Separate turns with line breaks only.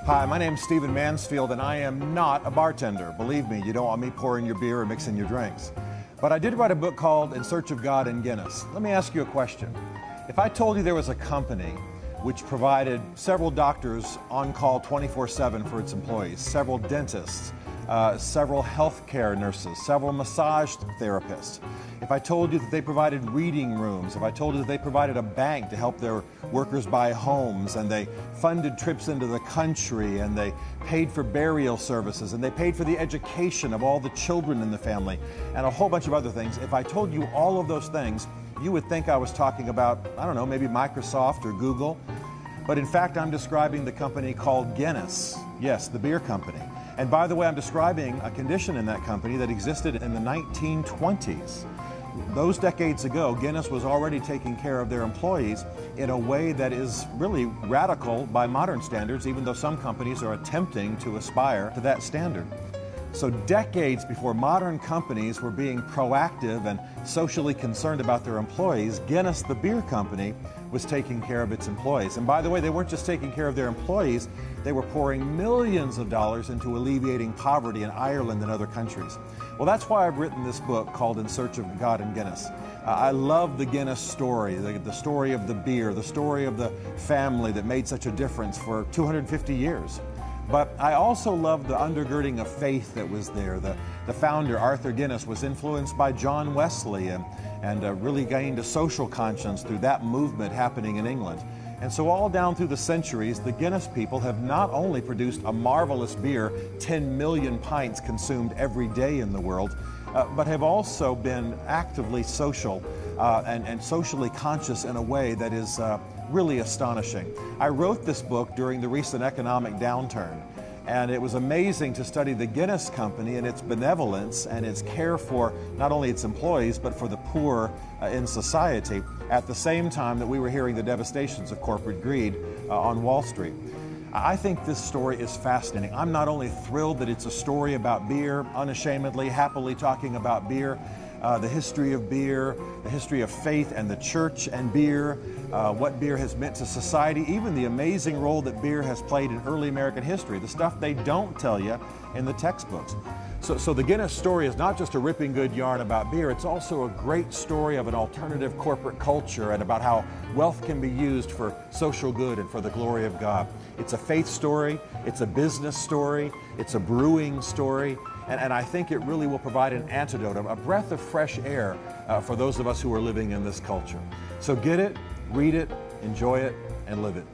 Hi, my name's Stephen Mansfield, and I am not a bartender. Believe me, you don't want me pouring your beer or mixing your drinks. But I did write a book called In Search of God in Guinness. Let me ask you a question. If I told you there was a company which provided several doctors on call 24/7 for its employees, several dentists, several healthcare nurses, several massage therapists, if I told you that they provided reading rooms, if I told you that they provided a bank to help their workers buy homes, and they funded trips into the country, and they paid for burial services, and they paid for the education of all the children in the family, and a whole bunch of other things, if I told you all of those things, you would think I was talking about, I don't know, maybe Microsoft or Google. But in fact, I'm describing the company called Guinness. Yes, the beer company. And by the way, I'm describing a condition in that company that existed in the 1920s. Those decades ago, Guinness was already taking care of their employees in a way that is really radical by modern standards, even though some companies are attempting to aspire to that standard. So decades before modern companies were being proactive and socially concerned about their employees, Guinness, the beer company, was taking care of its employees. And by the way, they weren't just taking care of their employees, they were pouring millions of dollars into alleviating poverty in Ireland and other countries. Well, that's why I've written this book called In Search of God in Guinness. I love the Guinness story, the story of the beer, the story of the family that made such a difference for 250 years. But I also love the undergirding of faith that was there. The founder, Arthur Guinness, was influenced by John Wesley and really gained a social conscience through that movement happening in England. And so all down through the centuries, the Guinness people have not only produced a marvelous beer, 10 million pints consumed every day in the world, but have also been actively social and socially conscious in a way that is really astonishing. I wrote this book during the recent economic downturn, and it was amazing to study the Guinness company and its benevolence and its care for not only its employees but for the poor in society at the same time that we were hearing the devastations of corporate greed on Wall Street. I think this story is fascinating. I'm not only thrilled that it's a story about beer, unashamedly, happily talking about beer, the history of beer, the history of faith and the church and beer, what beer has meant to society, even the amazing role that beer has played in early American history, the stuff they don't tell you in the textbooks. So the Guinness story is not just a ripping good yarn about beer, it's also a great story of an alternative corporate culture and about how wealth can be used for social good and for the glory of God. It's a faith story, it's a business story, it's a brewing story, and I think it really will provide an antidote, a breath of fresh air for those of us who are living in this culture. So get it, read it, enjoy it, and live it.